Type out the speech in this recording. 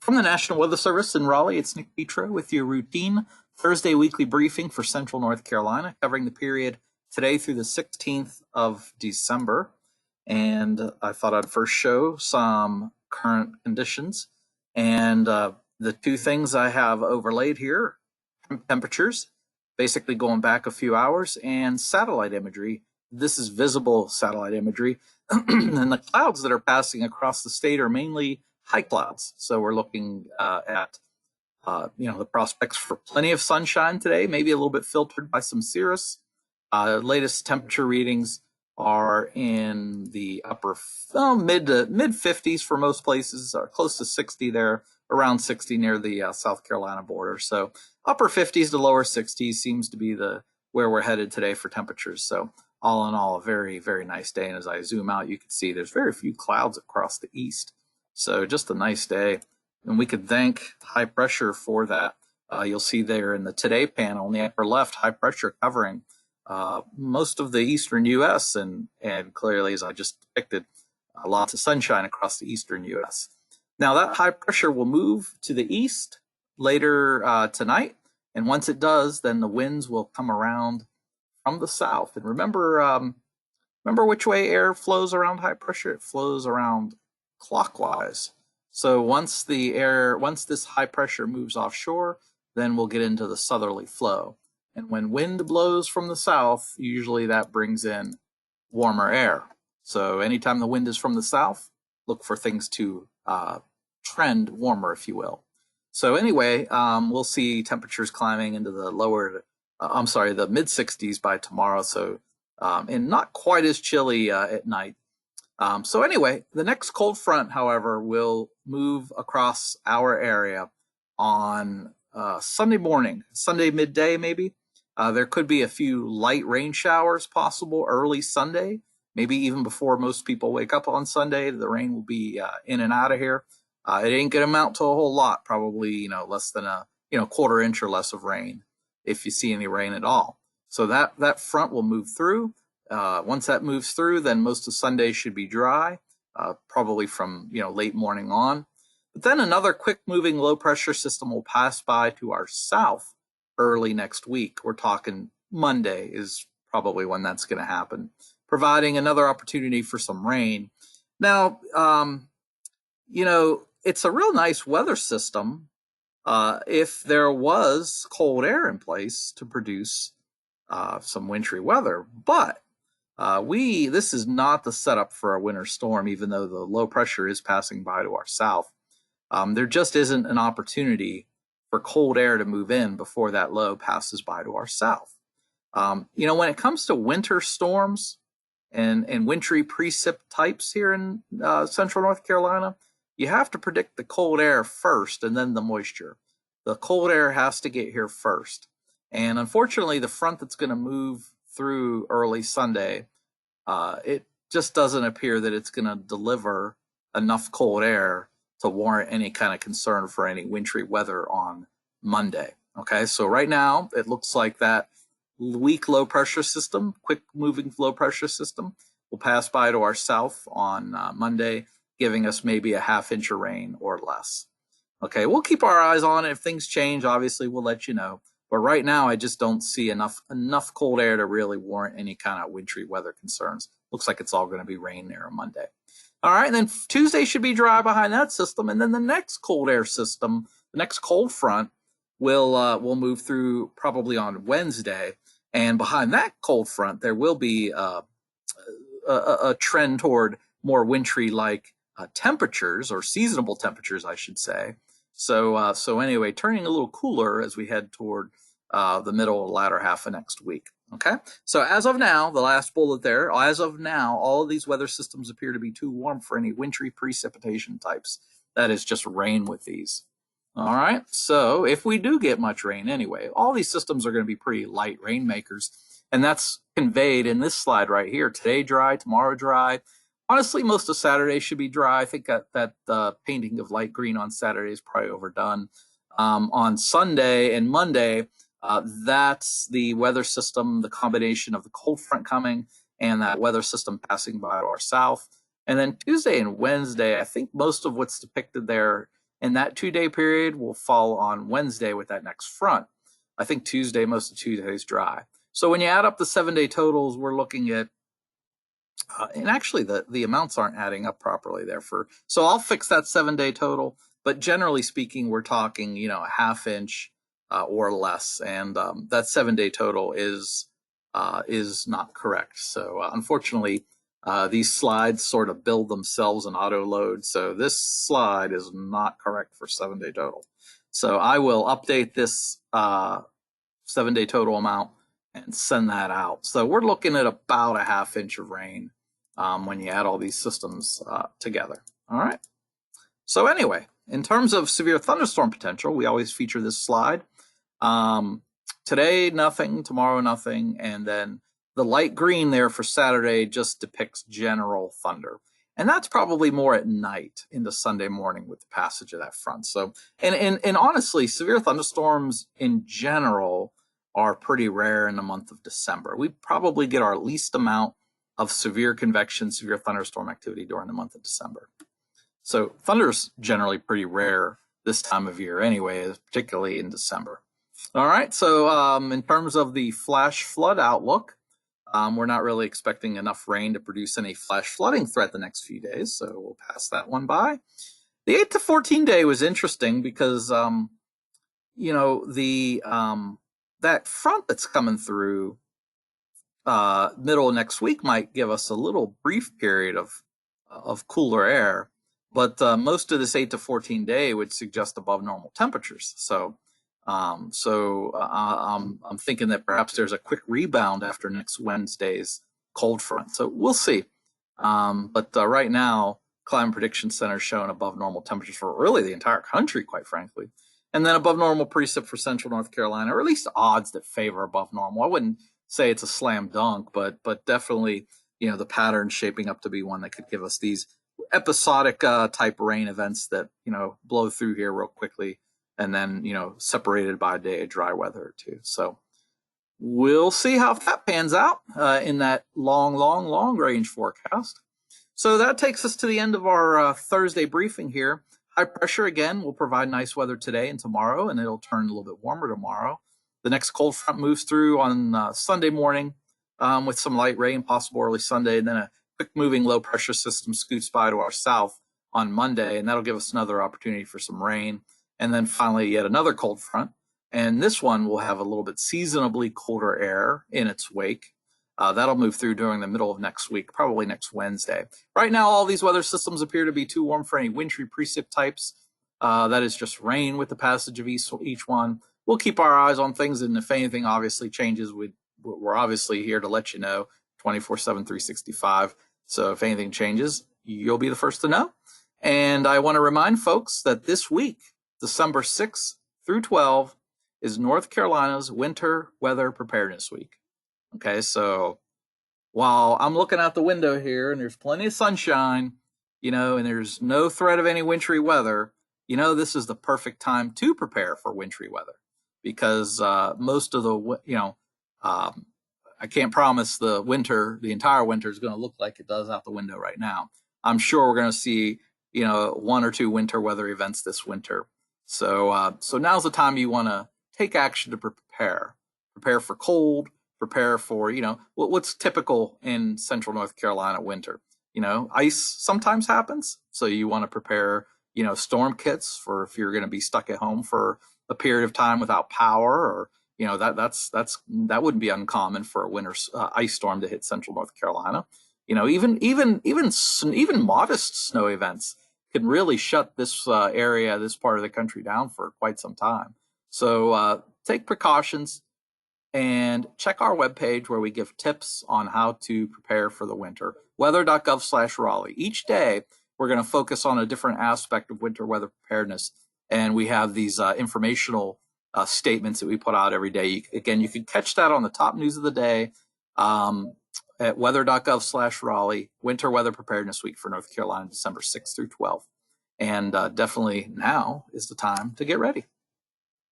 From the National Weather Service in Raleigh, it's Nick Petro with your routine Thursday weekly briefing for Central North Carolina, covering the period today through the 16th of December. And I thought I'd first show some current conditions. And the two things I have overlaid here, temperatures, basically going back a few hours, and satellite imagery. This is visible satellite imagery. And the clouds that are passing across the state are mainly high clouds. So we're looking at the prospects for plenty of sunshine today, maybe a little bit filtered by some cirrus. Latest temperature readings are in the upper mid 50s for most places, or close to 60 there, around 60 near the South Carolina border. So upper 50s to lower 60s seems to be where we're headed today for temperatures. So all in all, a very, very nice day. And as I zoom out, you can see there's very few clouds across the east. So just a nice day. And we could thank high pressure for that. You'll see there in the today panel in the upper left, high pressure covering most of the eastern U.S. and clearly, as I just depicted, lots of sunshine across the eastern U.S. Now that high pressure will move to the east later tonight. And once it does, then the winds will come around from the south. And remember which way air flows around high pressure? It flows around clockwise. So once this high pressure moves offshore, then we'll get into the southerly flow. And when wind blows from the south, usually that brings in warmer air. So anytime the wind is from the south, look for things to trend warmer, if you will. So anyway, we'll see temperatures climbing into the the mid 60s by tomorrow. So and not quite as chilly at night. So anyway, the next cold front, however, will move across our area on Sunday morning, Sunday midday maybe. There could be a few light rain showers possible early Sunday, maybe even before most people wake up on Sunday. The rain will be in and out of here. It ain't going to amount to a whole lot, probably less than a quarter inch or less of rain, if you see any rain at all. So that front will move through. Once that moves through, then most of Sunday should be dry, probably from late morning on. But then another quick moving low pressure system will pass by to our south early next week. We're talking Monday is probably when that's going to happen, providing another opportunity for some rain. Now, it's a real nice weather system if there was cold air in place to produce some wintry weather. But this is not the setup for a winter storm, even though the low pressure is passing by to our south. There just isn't an opportunity for cold air to move in before that low passes by to our south. When it comes to winter storms and wintry precip types here in central North Carolina, you have to predict the cold air first and then the moisture. The cold air has to get here first. And unfortunately, the front that's going to move through early Sunday, it just doesn't appear that it's going to deliver enough cold air to warrant any kind of concern for any wintry weather on Monday. Okay, so right now it looks like that weak low pressure system, quick moving low pressure system, will pass by to our south on Monday, giving us maybe a half inch of rain or less. Okay, we'll keep our eyes on it. If things change, obviously we'll let you know. But right now, I just don't see enough cold air to really warrant any kind of wintry weather concerns. Looks like it's all going to be rain there on Monday. All right, and then Tuesday should be dry behind that system, and then the next cold air system, the next cold front, will move through probably on Wednesday, and behind that cold front, there will be a trend toward more wintry-like temperatures, or seasonable temperatures, I should say. So anyway, turning a little cooler as we head toward the middle or latter half of next week. Okay, so as of now, the last bullet there, as of now, all of these weather systems appear to be too warm for any wintry precipitation types. That is just rain with these. All right, so if we do get much rain anyway, all these systems are going to be pretty light rainmakers, and that's conveyed in this slide right here. Today dry, tomorrow dry. Honestly, most of Saturday should be dry. I think that painting of light green on Saturday is probably overdone. On Sunday and Monday, that's the weather system, the combination of the cold front coming and that weather system passing by to our south. And then Tuesday and Wednesday, I think most of what's depicted there and that 2-day period will fall on Wednesday with that next front. I think Tuesday, most of Tuesday is dry. So when you add up the 7-day totals, we're looking at, and actually the amounts aren't adding up properly there so I'll fix that 7-day total, but generally speaking, we're talking, a half inch or less, and that 7-day total is not correct. So unfortunately, these slides sort of build themselves and auto load. So this slide is not correct for 7-day total. So I will update this 7-day total amount and send that out. So we're looking at about a half inch of rain when you add all these systems together. All right. So anyway, in terms of severe thunderstorm potential, we always feature this slide. Today, nothing. Tomorrow, nothing. And then the light green there for Saturday just depicts general thunder. And that's probably more at night into Sunday morning with the passage of that front. So, and honestly, severe thunderstorms in general are pretty rare in the month of December. We probably get our least amount of severe convection, severe thunderstorm activity during the month of December. So thunder's generally pretty rare this time of year anyway, particularly in December. All right, so in terms of the flash flood outlook, we're not really expecting enough rain to produce any flash flooding threat the next few days, so we'll pass that one by. The 8 to 14 day was interesting because, that front that's coming through middle of next week might give us a little brief period of cooler air, but most of this 8 to 14 day would suggest above normal temperatures. So I'm thinking that perhaps there's a quick rebound after next Wednesday's cold front. So we'll see. But right now, Climate Prediction Center is showing above normal temperatures for really the entire country, quite frankly. And then above normal precip for central North Carolina, or at least odds that favor above normal. I wouldn't say it's a slam dunk, but definitely, the pattern shaping up to be one that could give us these episodic type rain events that, blow through here real quickly, and then, separated by a day of dry weather or two. So we'll see how that pans out in that long range forecast. So that takes us to the end of our Thursday briefing here. High pressure, again, will provide nice weather today and tomorrow, and it'll turn a little bit warmer tomorrow. The next cold front moves through on Sunday morning with some light rain, possible early Sunday, and then a quick moving low pressure system scoots by to our south on Monday, and that'll give us another opportunity for some rain. And then finally, yet another cold front. And this one will have a little bit seasonably colder air in its wake. That'll move through during the middle of next week, probably next Wednesday. Right now, all these weather systems appear to be too warm for any wintry precip types. That is just rain with the passage of each one. We'll keep our eyes on things, and if anything obviously changes, we're obviously here to let you know 24/7, 365. So if anything changes, you'll be the first to know. And I want to remind folks that this week, December 6th through 12th, is North Carolina's Winter Weather Preparedness Week. Okay, so while I'm looking out the window here and there's plenty of sunshine, and there's no threat of any wintry weather, this is the perfect time to prepare for wintry weather, because most of the, I can't promise the entire winter is going to look like it does out the window right now. I'm sure we're going to see, 1 or 2 winter weather events this winter. So now's the time you want to take action to prepare for cold, prepare for, what's typical in central North Carolina winter. Ice sometimes happens. So you want to prepare, storm kits for if you're going to be stuck at home for a period of time without power, or, that wouldn't be uncommon for a winter ice storm to hit central North Carolina. Even modest snow events can really shut this area, this part of the country down for quite some time. So take precautions and check our webpage where we give tips on how to prepare for the winter. Weather.gov/Raleigh. Each day, we're going to focus on a different aspect of winter weather preparedness. And we have these informational statements that we put out every day. Again, you can catch that on the top news of the day at weather.gov/Raleigh, Winter Weather Preparedness Week for North Carolina, December 6th through 12th. And definitely now is the time to get ready.